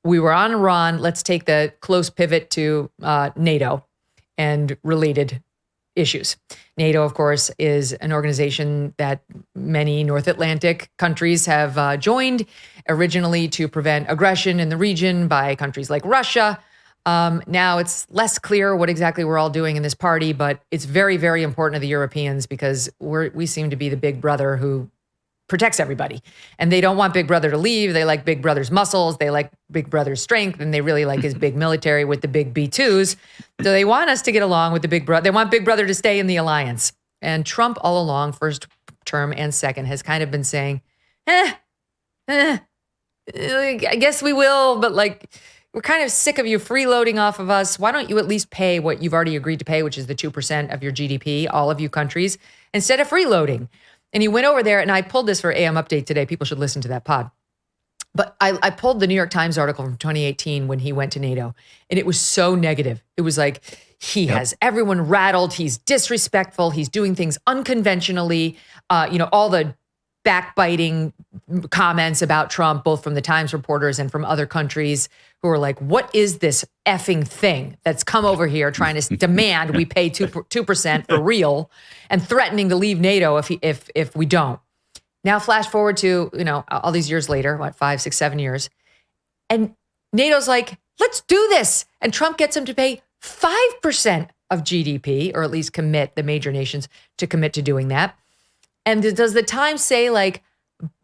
we were on Iran. Let's take the close pivot to NATO and related issues. NATO, of course, is an organization that many North Atlantic countries have joined, originally to prevent aggression in the region by countries like Russia. Now it's less clear what exactly we're all doing in this party, but it's very, very important to the Europeans because we seem to be the big brother who protects everybody. And they don't want Big Brother to leave. They like Big Brother's muscles. They like Big Brother's strength. And they really like his big military with the big B2s. So they want us to get along with the Big Brother. They want Big Brother to stay in the alliance. And Trump all along, first term and second, has kind of been saying, I guess we will, but like, we're kind of sick of you freeloading off of us. Why don't you at least pay what you've already agreed to pay, which is the 2% of your GDP, all of you countries, instead of freeloading? And he went over there, and I pulled this for AM Update today. People should listen to that pod. But I pulled the New York Times article from 2018 when he went to NATO, and it was so negative. It was like, he has everyone rattled. He's disrespectful. He's doing things unconventionally. All the backbiting comments about Trump, both from the Times reporters and from other countries who are like, what is this effing thing that's come over here trying to demand we pay 2% for real and threatening to leave NATO if we don't. Now flash forward to, all these years later, 5, 6, 7 years. And NATO's like, let's do this. And Trump gets him to pay 5% of GDP, or at least commit the major nations to commit to doing that. And does the Times say like,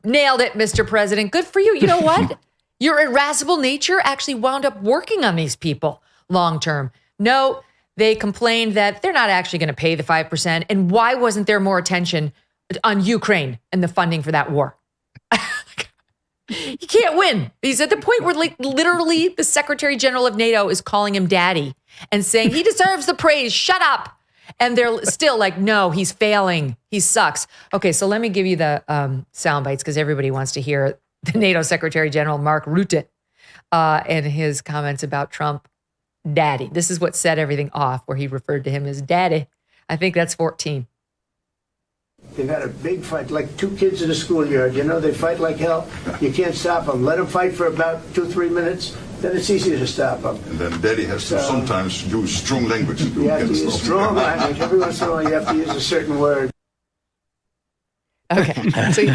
nailed it, Mr. President, good for you. You know what? Your irascible nature actually wound up working on these people long term. No, they complained that they're not actually going to pay the 5%. And why wasn't there more attention on Ukraine and the funding for that war? You can't win. He's at the point where like literally the Secretary General of NATO is calling him daddy and saying he deserves the praise. Shut up. And they're still like, no, he's failing. He sucks. Okay, so let me give you the sound bites because everybody wants to hear the NATO Secretary General Mark Rutte and his comments about Trump, daddy. This is what set everything off, where he referred to him as daddy. I think that's 14. They've had a big fight, like two kids in a schoolyard. They fight like hell. You can't stop them. Let them fight for about 2-3 minutes. Then it's easy to stop them. And then daddy has to sometimes use strong language. You have to use strong language. Every once in a while you have to use a certain word. Okay. So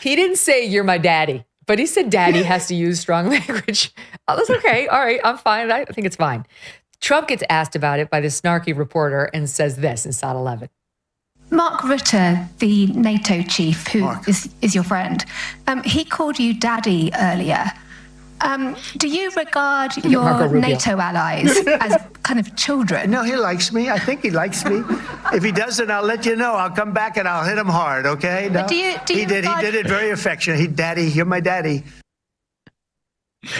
he didn't say you're my daddy, but he said daddy has to use strong language. Oh, that's okay. All right. I'm fine. I think it's fine. Trump gets asked about it by the snarky reporter and says this in Sat 11. Mark Rutte, the NATO chief, who is your friend, he called you daddy earlier. Do you regard your NATO allies as kind of children? No, he likes me. I think he likes me. If he doesn't, I'll let you know. I'll come back and I'll hit him hard, okay? No? Do you he did it very affectionate. Daddy, you're my daddy. How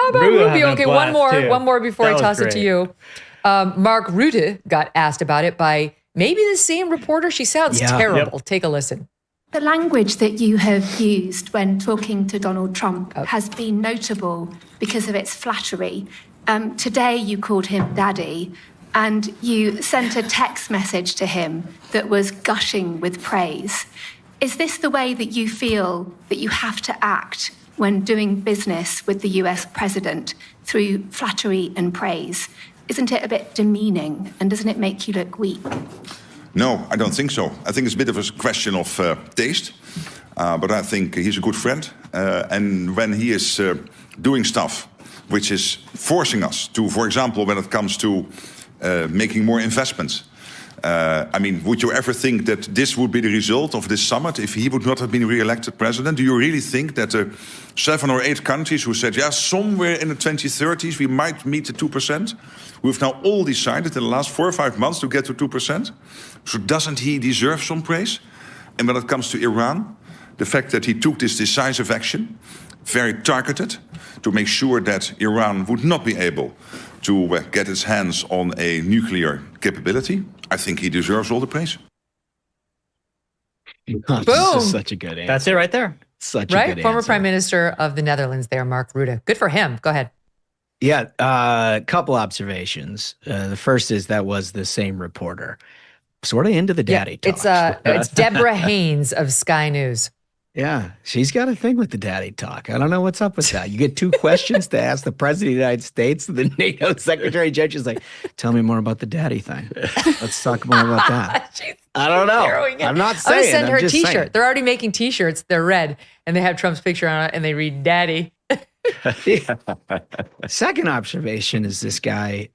about Rubio? Okay, one more before I toss it to you. Mark Rutte got asked about it by maybe the same reporter. She sounds terrible. Take a listen. The language that you have used when talking to Donald Trump has been notable because of its flattery. Today you called him daddy, and you sent a text message to him that was gushing with praise. Is this the way that you feel that you have to act when doing business with the US president, through flattery and praise? Isn't it a bit demeaning, and doesn't it make you look weak? No, I don't think so. I think it's a bit of a question of taste, but I think he's a good friend. And when he is doing stuff which is forcing us to, for example, when it comes to making more investments, would you ever think that this would be the result of this summit if he would not have been re-elected president? Do you really think that 7 or 8 countries who said, somewhere in the 2030s we might meet the 2%, we've now all decided in the last 4 or 5 months to get to 2%? So doesn't he deserve some praise? And when it comes to Iran, the fact that he took this decisive action, very targeted, to make sure that Iran would not be able to get its hands on a nuclear capability, I think he deserves all the praise. Boom! This is such a good answer. That's it right there. Such a good answer. Former Prime Minister of the Netherlands there, Mark Rutte. Good for him. Go ahead. Yeah, a couple observations. The first is that was the same reporter. Sort of into the daddy talk. It's Deborah Haynes of Sky News. Yeah, she's got a thing with the daddy talk. I don't know what's up with that. You get 2 questions to ask the president of the United States, and the NATO Secretary General is like, tell me more about the daddy thing. Let's talk more about that. I don't know. I'm not saying. I'm going to send her a just T-shirt. saying. They're already making T-shirts. They're red, and they have Trump's picture on it, and they read daddy. Second observation is this guy,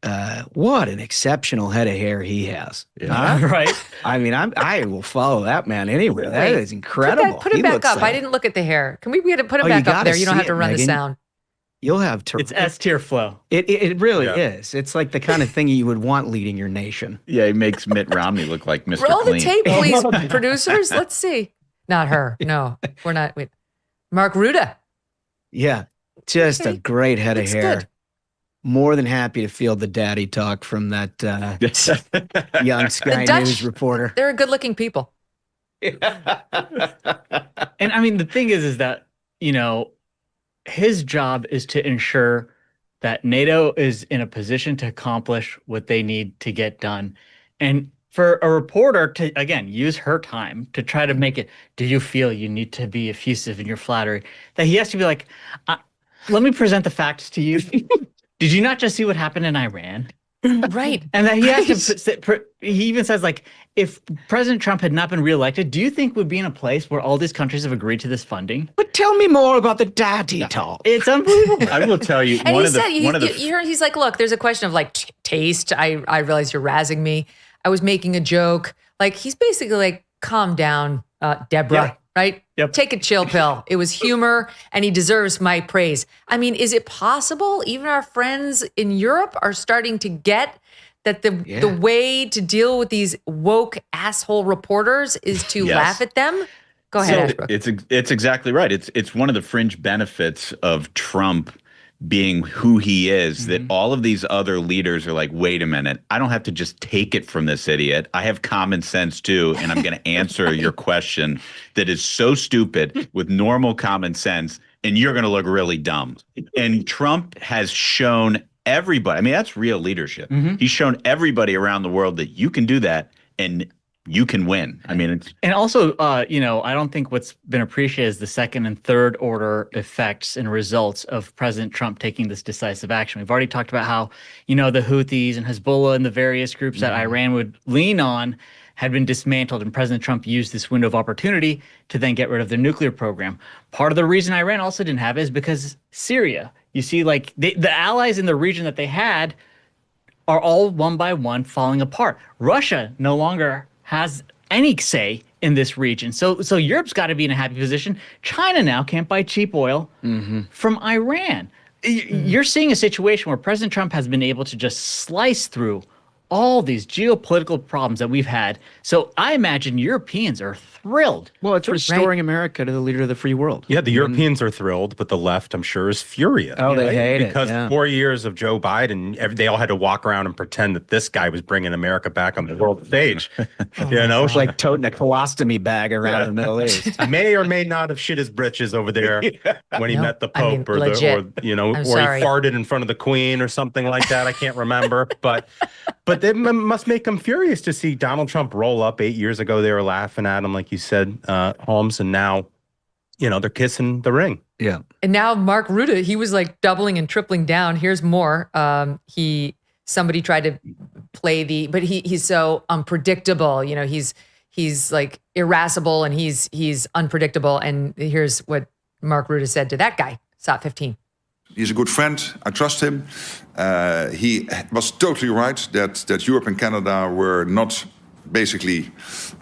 what an exceptional head of hair he has. Right. I mean, I will follow that man anywhere. That is incredible. Put it He back looks up. like- I didn't look at the hair. Can we put it Oh, back you up there? gotta You don't have see to it, run the Megyn. sound. You'll have It's S-tier flow. It really is. It's like the kind of thing you would want leading your nation. Yeah, he makes Mitt Romney look like Mr. Roll Clean. the tape, please, producers. Let's see. Not her. No, we're not. Wait. Mark Rutte. Yeah, just a Okay. great head of Looks hair. good. More than happy to field the daddy talk from that young Sky Dutch- News reporter. They're good-looking people. And I mean, the thing is that, you know, his job is to ensure that NATO is in a position to accomplish what they need to get done. And for a reporter to, again, use her time to try to make it, do you feel you need to be effusive in your flattery? That he has to be like, let me present the facts to you. Did you not just see what happened in Iran? Right. And that he has to, he even says, like, if President Trump had not been reelected, do you think we'd be in a place where all these countries have agreed to this funding? But tell me more about the daddy talk. It's unbelievable. I will tell you, And one he of the, said, one of the, he's like, look, there's a question of like taste. I realize you're razzing me. I was making a joke. Like, he's basically like, calm down, Deborah, Yeah. right? Yep. Take a chill pill. It was humor and he deserves my praise. I mean, is it possible even our friends in Europe are starting to get that the way to deal with these woke asshole reporters is to Yes. laugh at them? Go ahead, Ashbrook. it's exactly right. It's one of the fringe benefits of Trump being who he is, that all of these other leaders are like, wait a minute, I don't have to just take it from this idiot. I have common sense too, and I'm going to answer your question that is so stupid with normal common sense, and you're going to look really dumb. And Trump has shown everybody, I mean, that's real leadership. He's shown everybody around the world that you can do that and you can win. I mean, it's And also, you know, I don't think what's been appreciated is the second and third order effects and results of President Trump taking this decisive action. We've already talked about how, you know, the Houthis and Hezbollah and the various groups that Iran would lean on had been dismantled, and President Trump used this window of opportunity to then get rid of their nuclear program. Part of the reason Iran also didn't have it is because Syria. You see, like, the allies in the region that they had are all one by one falling apart. Russia no longer has any say in this region. So Europe's got to be in a happy position. China now can't buy cheap oil from Iran. You're seeing a situation where President Trump has been able to just slice through all these geopolitical problems that we've had. So I imagine Europeans are thrilled. Well, it's restoring America to the leader of the free world. Yeah, the Europeans are thrilled, but the left, I'm sure, is furious. Oh, they hate it, because yeah. 4 years of Joe Biden, they all had to walk around and pretend that this guy was bringing America back on the world stage. You know, It's like toting a colostomy bag around the Middle East. may or may not have shit his britches over there when he No, met the I mean, Pope, or legit. he I'm sorry. farted in front of the Queen or something like that. I can't remember, but it must make him furious to see Donald Trump roll up. 8 years ago, they were laughing at him, like you said, Holmes, and now, you know, they're kissing the ring. Yeah. And now Mark Rutte, he was like doubling and tripling down. Here's more. Somebody tried to play but he's so unpredictable. You know, he's like irascible and he's unpredictable. And here's what Mark Rutte said to that guy, SOT 15. He's a good friend. I trust him. He was totally right that Europe and Canada were not basically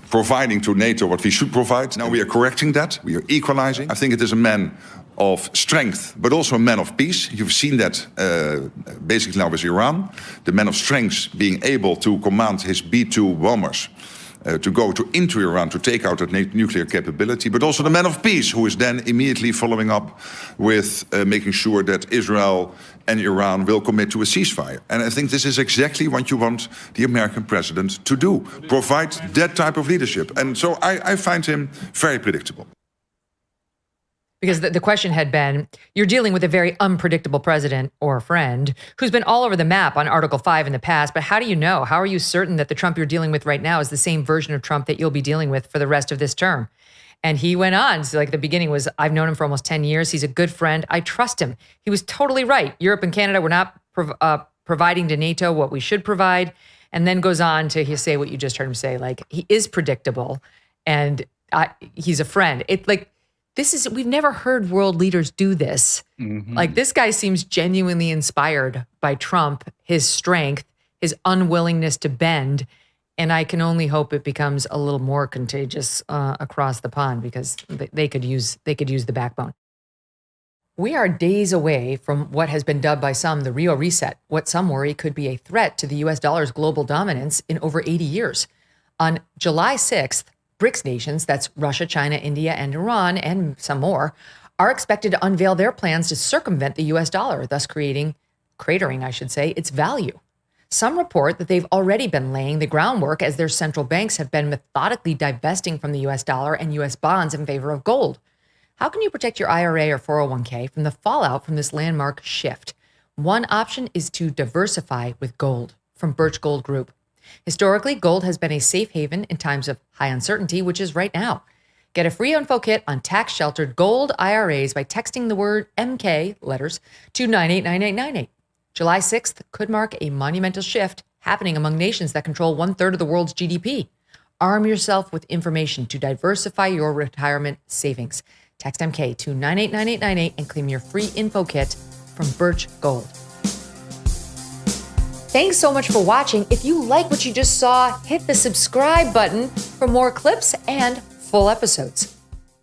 providing to NATO what we should provide. Now we are correcting that. We are equalizing. I think it is a man of strength, but also a man of peace. You've seen that basically now with Iran. The man of strength being able to command his B-2 bombers to go into Iran to take out that nuclear capability, but also the man of peace, who is then immediately following up with making sure that Israel and Iran will commit to a ceasefire. And I think this is exactly what you want the American president to do, provide that type of leadership. And so I find him very predictable. Because the question had been, you're dealing with a very unpredictable president or friend who's been all over the map on Article 5 in the past, but how do you know? How are you certain that the Trump you're dealing with right now is the same version of Trump that you'll be dealing with for the rest of this term? And he went on. So like the beginning was, I've known him for almost 10 years. He's a good friend. I trust him. He was totally right. Europe and Canada were not providing to NATO what we should provide. And then goes on to say what you just heard him say, like he is predictable and he's a friend. We've never heard world leaders do this. Mm-hmm. Like this guy seems genuinely inspired by Trump, his strength, his unwillingness to bend. And I can only hope it becomes a little more contagious across the pond because they could use the backbone. We are days away from what has been dubbed by some the Rio Reset, what some worry could be a threat to the US dollar's global dominance in over 80 years. On July 6th, BRICS nations, that's Russia, China, India, and Iran, and some more, are expected to unveil their plans to circumvent the US dollar, thus cratering, its value. Some report that they've already been laying the groundwork as their central banks have been methodically divesting from the US dollar and US bonds in favor of gold. How can you protect your IRA or 401k from the fallout from this landmark shift? One option is to diversify with gold from Birch Gold Group. Historically, gold has been a safe haven in times of high uncertainty, which is right now. Get a free info kit on tax-sheltered gold IRAs by texting the word MK letters to 989898. July 6th could mark a monumental shift happening among nations that control 1/3 of the world's GDP. Arm yourself with information to diversify your retirement savings. Text MK to 989898 and claim your free info kit from Birch Gold. Thanks so much for watching. If you like what you just saw, hit the subscribe button for more clips and full episodes.